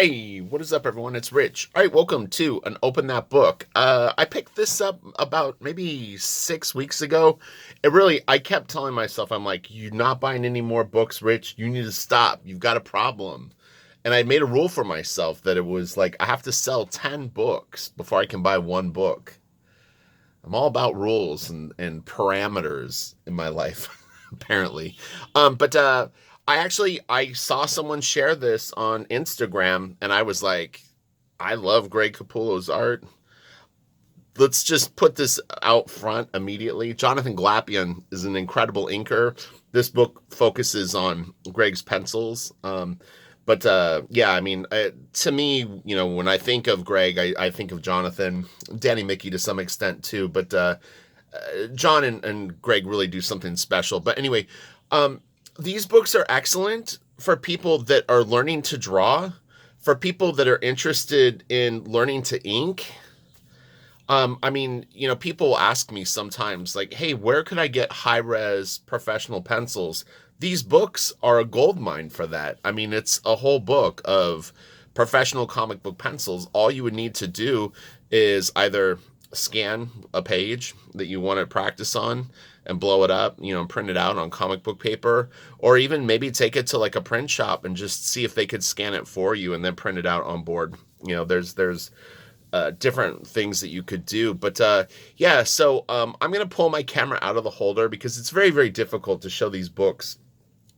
Hey, what is up, everyone? It's Rich. All right, welcome to an Open That Book. I picked this up about maybe 6 weeks ago. I kept telling myself, I'm like, you're not buying any more books, Rich. You need to stop. You've got a problem. And I made a rule for myself that it was like, I have to sell 10 books before I can buy one book. I'm all about rules and parameters in my life, apparently. But I saw someone share this on Instagram, and I was like, I love Greg Capullo's art. Let's just put this out front immediately. Jonathan Glapion is an incredible inker. This book focuses on Greg's pencils. Yeah, I mean, to me, when I think of Greg, I think of Jonathan, Danny Mickey to some extent too. But John and Greg really do something special. But anyway, these books are excellent for people that are learning to draw, for people that are interested in learning to ink. People ask me sometimes, like, hey, where could I get high-res professional pencils? These books are a gold mine for that. I mean, it's a whole book of professional comic book pencils. All you would need to do is either scan a page that you want to practice on and blow it up, and print it out on comic book paper, or even maybe take it to like a print shop and just see if they could scan it for you and then print it out on board. There's different things that you could do. So I'm going to pull my camera out of the holder because it's very, very difficult to show these books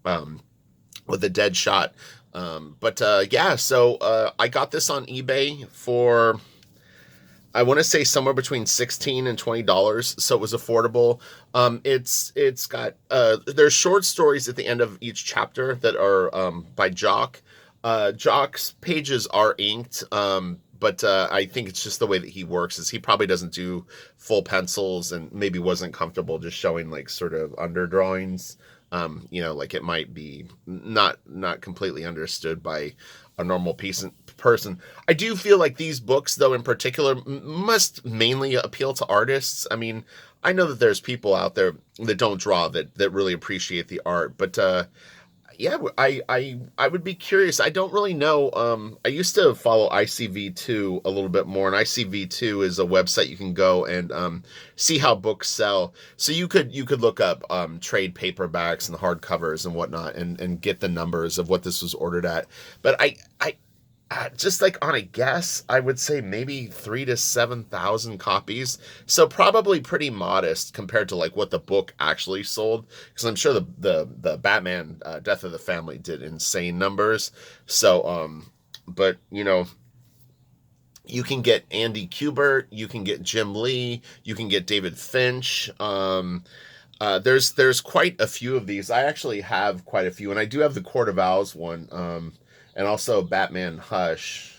with a dead shot. So I got this on eBay for, I want to say somewhere between $16 and $20, so it was affordable. It's got there's short stories at the end of each chapter that are by Jock. Jock's pages are inked, but I think it's just the way that he works is he probably doesn't do full pencils and maybe wasn't comfortable just showing like sort of underdrawings. Like it might be not completely understood by a normal person. I do feel like these books, though, in particular, must mainly appeal to artists. I mean, I know that there's people out there that don't draw that really appreciate the art, but I would be curious. I don't really know. I used to follow ICV2 a little bit more, and ICV2 is a website you can go and see how books sell. So you could look up trade paperbacks and hardcovers and whatnot, and get the numbers of what this was ordered at. But I just like on a guess, I would say maybe 3,000 to 7,000 copies. So probably pretty modest compared to like what the book actually sold. Because I'm sure the Batman Death of the Family did insane numbers. So, but you can get Andy Kubert, you can get Jim Lee, you can get David Finch. There's quite a few of these. I actually have quite a few, and I do have the Court of Owls one. And also Batman Hush.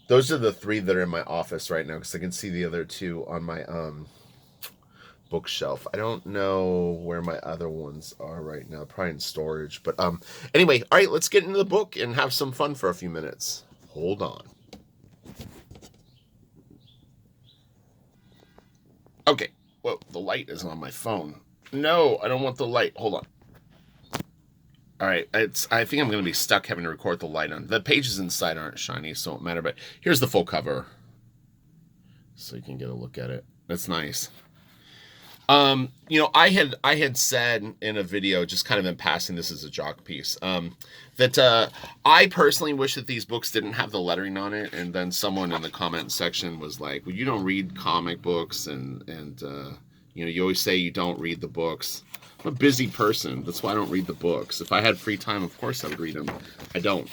Those are the three that are in my office right now because I can see the other two on my bookshelf. I don't know where my other ones are right now. Probably in storage. But anyway, all right, let's get into the book and have some fun for a few minutes. Hold on. Okay. Whoa, the light isn't on my phone. No, I don't want the light. Hold on. All right, I think I'm going to be stuck having to record the light on. The pages inside aren't shiny, so it won't matter. But here's the full cover, so you can get a look at it. That's nice. I had said in a video, just kind of in passing, this is a Jock piece, that I personally wish that these books didn't have the lettering on it. And then someone in the comment section was like, "Well, you don't read comic books, and you always say you don't read the books." I'm a busy person. That's why I don't read the books. If I had free time, of course I would read them. I don't.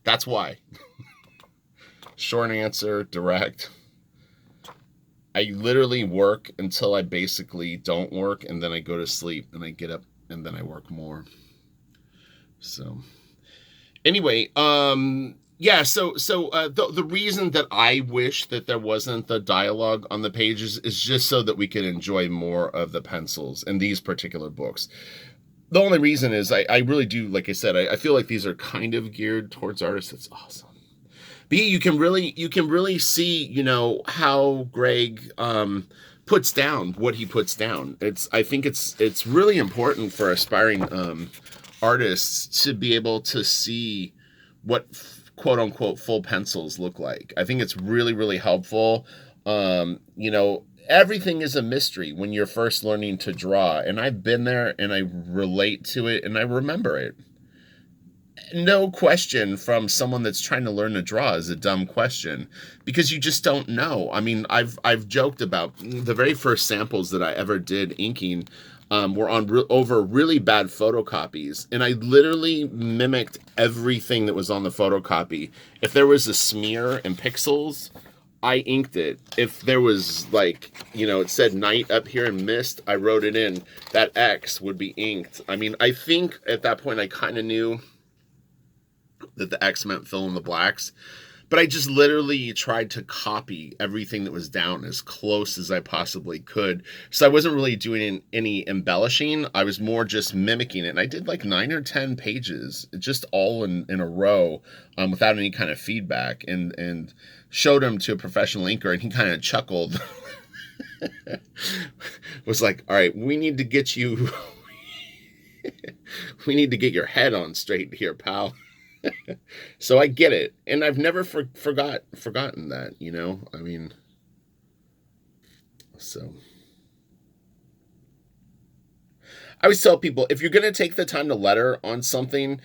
That's why. Short answer, direct. I literally work until I basically don't work, and then I go to sleep, and I get up, and then I work more. So, anyway, the reason that I wish that there wasn't the dialogue on the pages is just so that we could enjoy more of the pencils in these particular books. The only reason is I really do, like I said, I feel like these are kind of geared towards artists. It's awesome. B, you can really see, how Greg puts down what he puts down. I think it's really important for aspiring artists to be able to see what quote unquote full pencils look like. I think it's really, really helpful. Everything is a mystery when you're first learning to draw, and I've been there and I relate to it and I remember it. No question from someone that's trying to learn to draw is a dumb question, because you just don't know. I mean, I've joked about the very first samples that I ever did inking were on over really bad photocopies, and I literally mimicked everything that was on the photocopy. If there was a smear in pixels, I inked it. If there was, like, it said night up here and mist, I wrote it in. That X would be inked. I mean, I think at that point I kind of knew that the X meant fill in the blacks. But I just literally tried to copy everything that was down as close as I possibly could. So I wasn't really doing any embellishing. I was more just mimicking it. And I did like 9 or 10 pages, just all in a row, without any kind of feedback, and showed him to a professional inker, and he kind of chuckled. Was like, all right, we need to get you, we need to get your head on straight here, pal. So I get it, and I've never forgotten that, I mean, so I always tell people, if you're going to take the time to letter on something,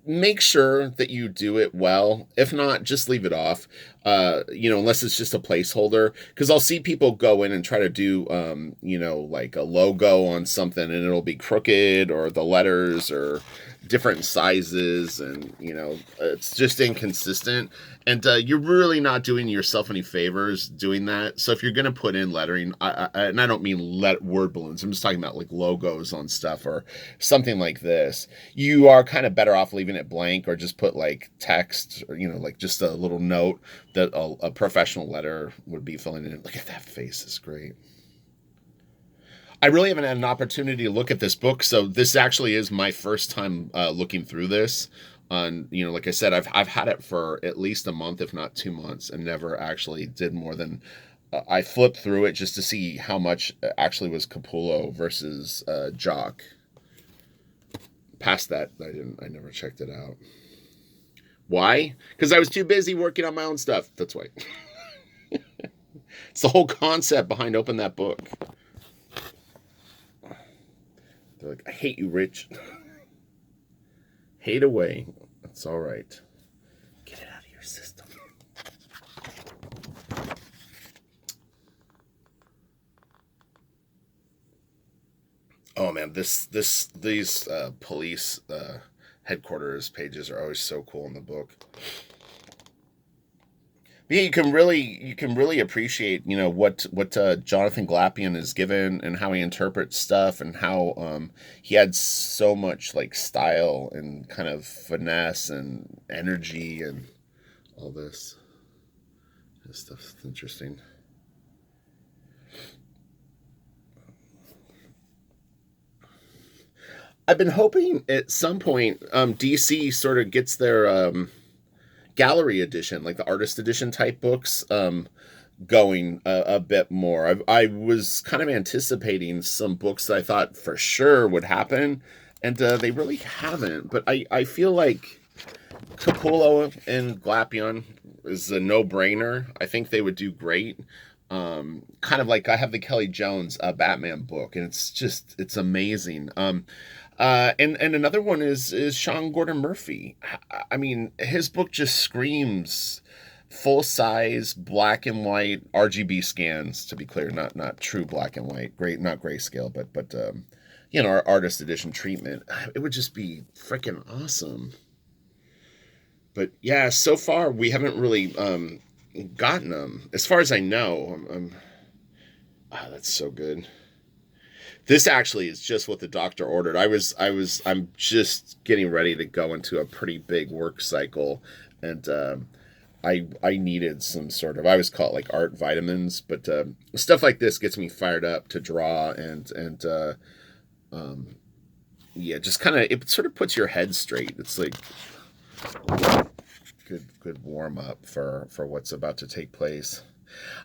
make sure that you do it well. If not, just leave it off, unless it's just a placeholder. Because I'll see people go in and try to do, like a logo on something, and it'll be crooked, or the letters are different sizes, and it's just inconsistent, and you're really not doing yourself any favors doing that. So if you're going to put in lettering, and I don't mean word balloons, I'm just talking about like logos on stuff or something like this, you are kind of better off leaving it blank, or just put like text, or like just a little note that a professional letter would be filling in. Look at that face, is great. I really haven't had an opportunity to look at this book, so this actually is my first time looking through this. Like I said, I've had it for at least a month, if not 2 months, and never actually did more than I flipped through it just to see how much actually was Capullo versus Jock. Past that, I never checked it out. Why? Because I was too busy working on my own stuff. That's why. It's the whole concept behind Open That Book. They're like, I hate you, Rich. Hate away. That's all right. Get it out of your system. Oh man, these police headquarters pages are always so cool in the book. Yeah, you can really appreciate, what Jonathan Glapion is given, and how he interprets stuff, and how he had so much like style and kind of finesse and energy and all this. This stuff's interesting. I've been hoping at some point DC sort of gets their gallery edition, like the artist edition type books, going a bit more. I was kind of anticipating some books that I thought for sure would happen, and they really haven't. But I feel like Capullo and Glapion is a no-brainer. I think they would do great. Kind of like I have the Kelly Jones Batman book, and it's amazing. And another one is Sean Gordon Murphy. I mean, his book just screams full size black and white RGB scans. To be clear, not true black and white, not grayscale, but our artist edition treatment. It would just be freaking awesome. But yeah, so far we haven't really gotten them, as far as I know. That's so good. This actually is just what the doctor ordered. I'm just getting ready to go into a pretty big work cycle, and I needed some sort of, I always call it like art vitamins, but stuff like this gets me fired up to draw, and yeah, just kind of, it sort of puts your head straight. It's like good warm up for what's about to take place.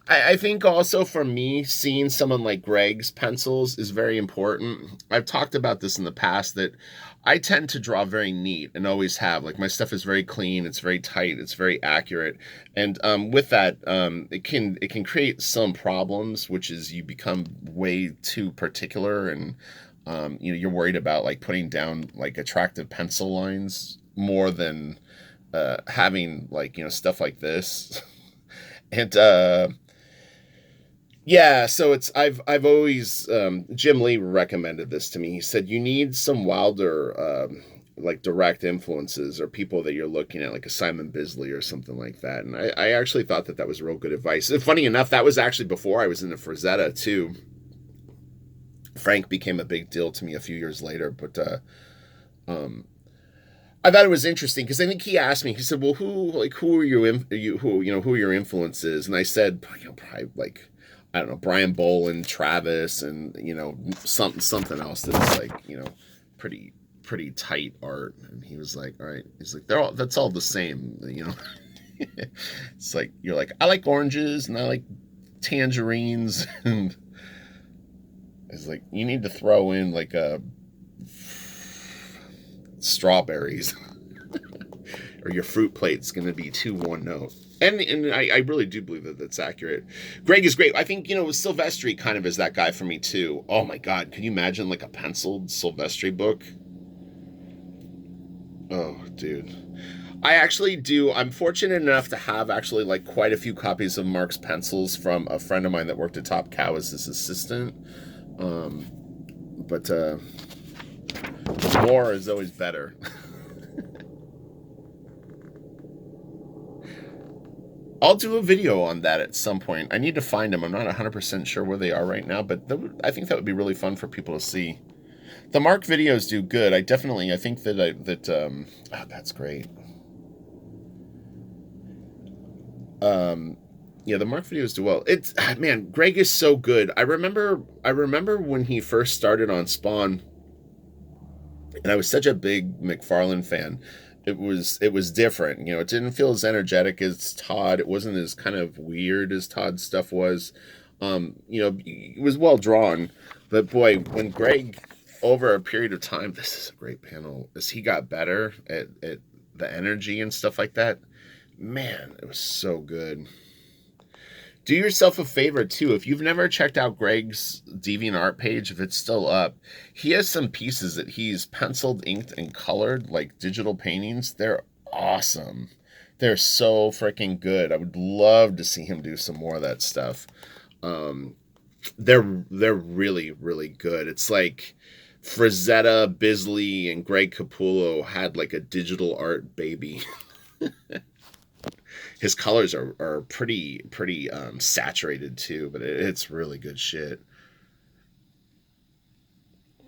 I think also for me, seeing someone like Greg's pencils is very important. I've talked about this in the past that I tend to draw very neat and always have. Like my stuff is very clean, it's very tight, it's very accurate, and with that, it can create some problems, which is you become way too particular, and you're worried about like putting down like attractive pencil lines more than having like stuff like this. And yeah, so I've always Jim Lee recommended this to me. He said you need some wilder like direct influences or people that you're looking at, like a Simon Bisley or something like that. And I actually thought that was real good advice. And funny enough, that was actually before I was into Frazetta too. Frank became a big deal to me a few years later, but um, I thought it was interesting because I think he asked me. He said, "Well, who are who are your influences?" And I said, probably like I don't know, Brian Boland, Travis, and something else that's like pretty tight art. And he was like, "All right," he's like, that's all the same." It's like you're like, I like oranges and I like tangerines, and it's like you need to throw in like a strawberries or your fruit plate's going to be too one note. And I really do believe that that's accurate. Greg is great. I think, Silvestri kind of is that guy for me too. Oh my God. Can you imagine like a penciled Silvestri book? Oh, dude. I actually do. I'm fortunate enough to have actually like quite a few copies of Mark's pencils from a friend of mine that worked at Top Cow as his assistant. But more is always better. I'll do a video on that at some point. I need to find them. I'm not 100% sure where they are right now, but I think that would be really fun for people to see. The Mark videos do good. I think oh, that's great. Yeah, the Mark videos do well. Man, Greg is so good. I remember when he first started on Spawn, and I was such a big McFarlane fan. It was different. It didn't feel as energetic as Todd. It wasn't as kind of weird as Todd's stuff was. It was well drawn, but boy, when Greg, over a period of time, this is a great panel, as he got better at the energy and stuff like that, man, it was so good. Do yourself a favor too. If you've never checked out Greg's DeviantArt page, if it's still up, he has some pieces that he's penciled, inked, and colored, like digital paintings. They're awesome. They're so freaking good. I would love to see him do some more of that stuff. They're really, really good. It's like Frazetta, Bisley, and Greg Capullo had like a digital art baby. His colors are pretty saturated too, but it's really good shit. I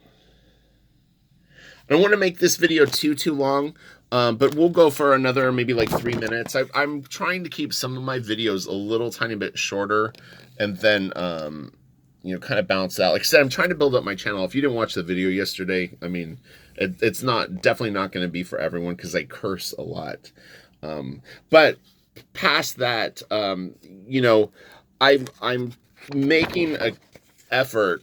don't want to make this video too long, but we'll go for another maybe like 3 minutes. I'm trying to keep some of my videos a little tiny bit shorter, and then kind of bounce out. Like I said, I'm trying to build up my channel. If you didn't watch the video yesterday, I mean, it's definitely not going to be for everyone because I curse a lot. But past that, I'm making an effort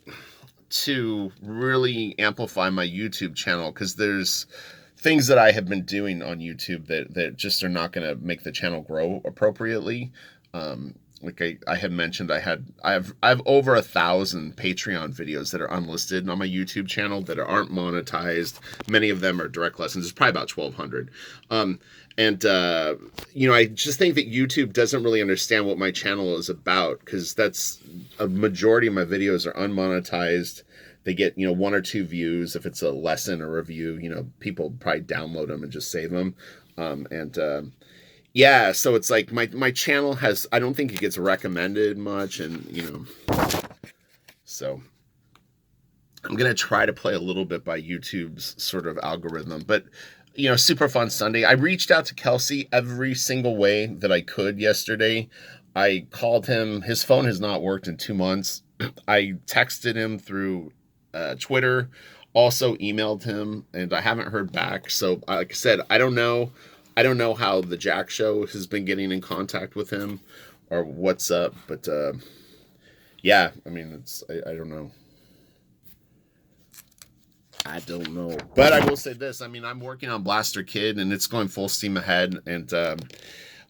to really amplify my YouTube channel because there's things that I have been doing on YouTube that just are not going to make the channel grow appropriately. Like I had mentioned, I have over 1,000 Patreon videos that are unlisted on my YouTube channel that aren't monetized. Many of them are direct lessons. It's probably about 1,200. I just think that YouTube doesn't really understand what my channel is about because that's a majority of my videos are unmonetized. They get, 1 or 2 views. If it's a lesson or review, people probably download them and just save them. Yeah, so it's like my channel has, I don't think it gets recommended much, and so I'm gonna try to play a little bit by YouTube's sort of algorithm. But Super Fun Sunday, I reached out to Kelsey every single way that I could yesterday. I called him. His phone has not worked in 2 months. I texted him through Twitter, also emailed him, and I haven't heard back. So like I said, I don't know how the Jack Show has been getting in contact with him, or what's up. But yeah, I mean, I don't know. I don't know. But I will say this. I mean, I'm working on Blaster Kid, and it's going full steam ahead. And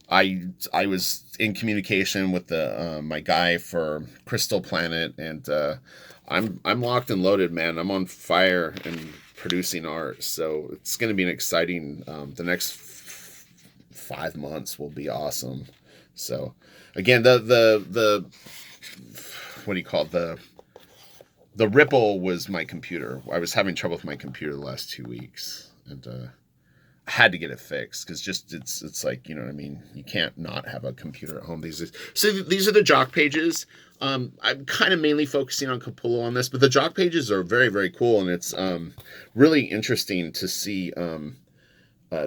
I was in communication with the my guy for Crystal Planet, and I'm locked and loaded, man. I'm on fire and producing art, so it's going to be an exciting. The next 5 months will be awesome. So, again, the what do you call it? The Ripple was my computer. I was having trouble with my computer the last 2 weeks, and I had to get it fixed because just it's like, you know what I mean. You can't not have a computer at home these days. So these are the Jock pages. I'm kind of mainly focusing on Capullo on this, but the Jock pages are very, very cool, and it's really interesting to see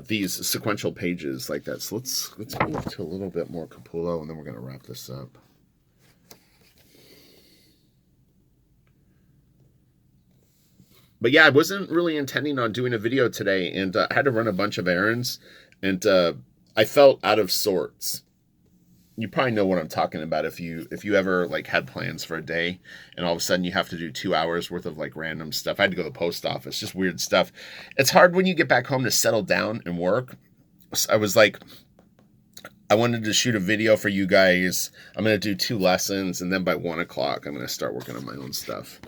these sequential pages like that. So let's move to a little bit more Capullo, and then we're gonna wrap this up. But yeah, I wasn't really intending on doing a video today, and I had to run a bunch of errands, and I felt out of sorts. You probably know what I'm talking about if you ever like had plans for a day, and all of a sudden you have to do 2 hours worth of like random stuff. I had to go to the post office, just weird stuff. It's hard when you get back home to settle down and work. So I was like, I wanted to shoot a video for you guys. I'm gonna do 2 lessons, and then by 1 o'clock, I'm gonna start working on my own stuff.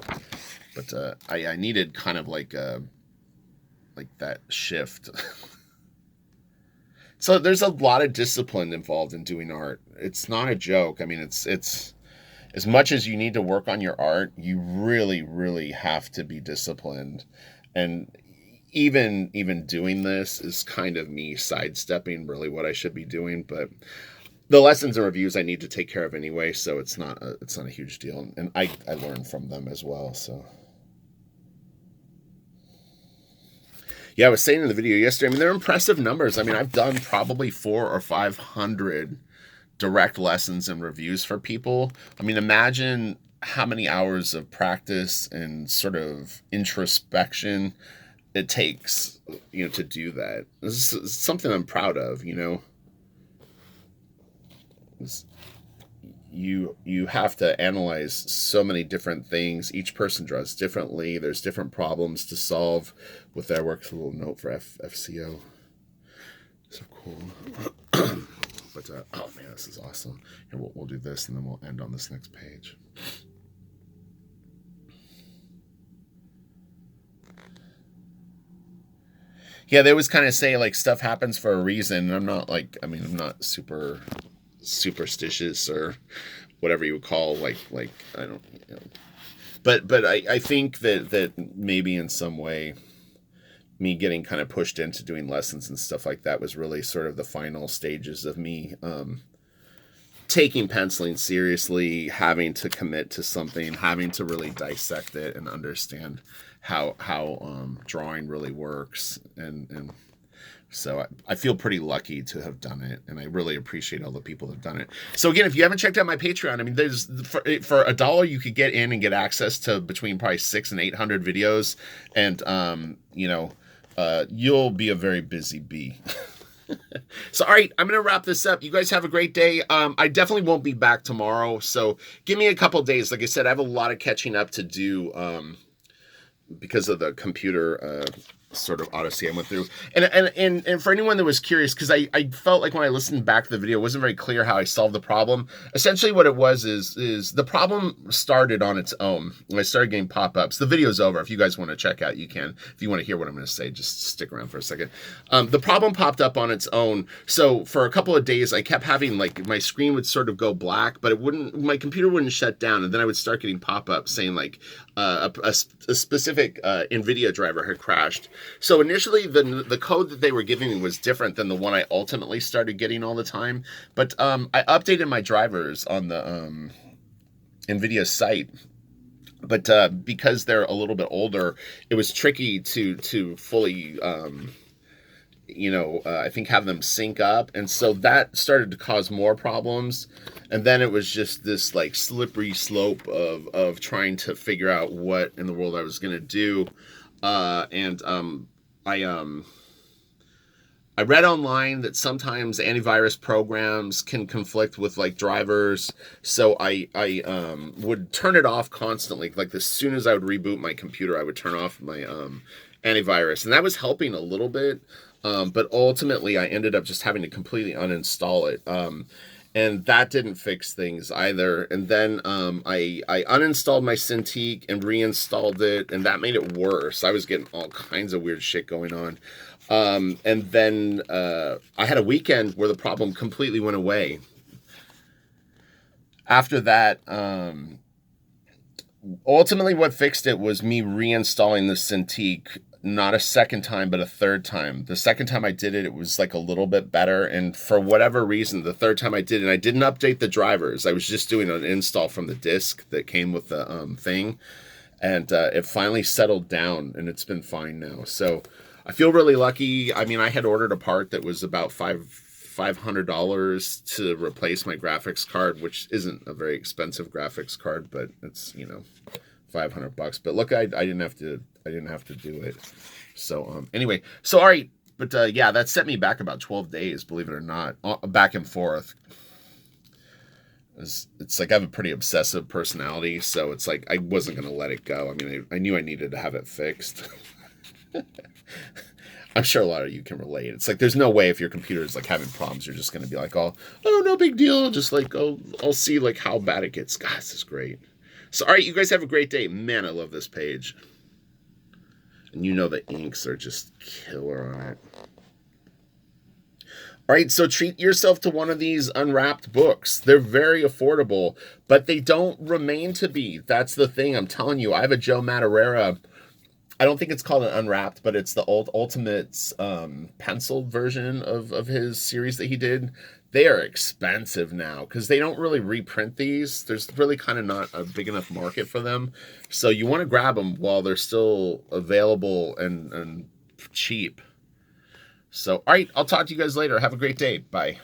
But I needed kind of like that shift. So there's a lot of discipline involved in doing art. It's not a joke. I mean, it's as much as you need to work on your art, you really, really have to be disciplined. And even doing this is kind of me sidestepping really what I should be doing. But the lessons and reviews I need to take care of anyway, so it's not a huge deal. And I learn from them as well. So. Yeah, I was saying in the video yesterday, I mean, they're impressive numbers. I mean, I've done probably 400 or 500 direct lessons and reviews for people. I mean, imagine how many hours of practice and sort of introspection it takes, to do that. This is something I'm proud of, You have to analyze so many different things. Each person draws differently. There's different problems to solve with their work. A little note for FCO. So cool. But oh man, this is awesome. Here, we'll do this, and then we'll end on this next page. Yeah, they always kind of say like stuff happens for a reason. I'm not like, I mean, I'm not super superstitious or whatever you would call like I don't, but I think that maybe in some way me getting kind of pushed into doing lessons and stuff like that was really sort of the final stages of me taking penciling seriously, having to commit to something, having to really dissect it and understand how drawing really works, and so I feel pretty lucky to have done it, and I really appreciate all the people that have done it. So again, if you haven't checked out my Patreon, I mean, there's for $1 you could get in and get access to between probably 600 and 800 videos, and you'll be a very busy bee. So, all right, I'm going to wrap this up. You guys have a great day. I definitely won't be back tomorrow, so give me a couple days. Like I said, I have a lot of catching up to do because of the computer sort of odyssey I went through. And for anyone that was curious, because I felt like when I listened back to the video, it wasn't very clear how I solved the problem. Essentially what it was is the problem started on its own. When I started getting pop-ups. The video's over. If you guys want to check out, you can. If you want to hear what I'm going to say, just stick around for a second. The problem popped up on its own. So for a couple of days, I kept having, like, my screen would sort of go black, but my computer wouldn't shut down. And then I would start getting pop-ups saying, like, a specific NVIDIA driver had crashed. So initially, the code that they were giving me was different than the one I ultimately started getting all the time. But I updated my drivers on the NVIDIA site. But because they're a little bit older, it was tricky to fully, I think have them sync up. And so that started to cause more problems. And then it was just this like slippery slope of trying to figure out what in the world I was going to do. I read online that sometimes antivirus programs can conflict with like drivers, so I would turn it off constantly. Like as soon as I would reboot my computer, I would turn off my antivirus, and that was helping a little bit. But ultimately, I ended up just having to completely uninstall it. And that didn't fix things either. And then I uninstalled my Cintiq and reinstalled it, and that made it worse. I was getting all kinds of weird shit going on. And then I had a weekend where the problem completely went away. After that, ultimately what fixed it was me reinstalling the Cintiq, not a second time, but a third time. The second time I did it, it was like a little bit better. And for whatever reason, the third time I did it, I didn't update the drivers. I was just doing an install from the disk that came with the thing. And it finally settled down, and it's been fine now. So I feel really lucky. I mean, I had ordered a part that was about $500 to replace my graphics card, which isn't a very expensive graphics card, but it's, you know, $500. But look, I didn't have to do it. So anyway, so all right, but yeah, that set me back about 12 days, believe it or not, back and forth. It's like I have a pretty obsessive personality, so it's like I wasn't going to let it go. I mean, I knew I needed to have it fixed. I'm sure a lot of you can relate. It's like there's no way if your computer is like having problems, you're just going to be like, oh, no big deal. Just like, I'll see like how bad it gets. God, this is great. So, all right, you guys have a great day. Man, I love this page. And you know the inks are just killer on it. All right, so treat yourself to one of these Unwrapped books. They're very affordable, but they don't remain to be. That's the thing. I'm telling you, I have a Joe Madureira. I don't think it's called an Unwrapped, but it's the Ultimates penciled version of his series that he did. They are expensive now because they don't really reprint these. There's really kind of not a big enough market for them. So you want to grab them while they're still available and cheap. So, all right, I'll talk to you guys later. Have a great day. Bye.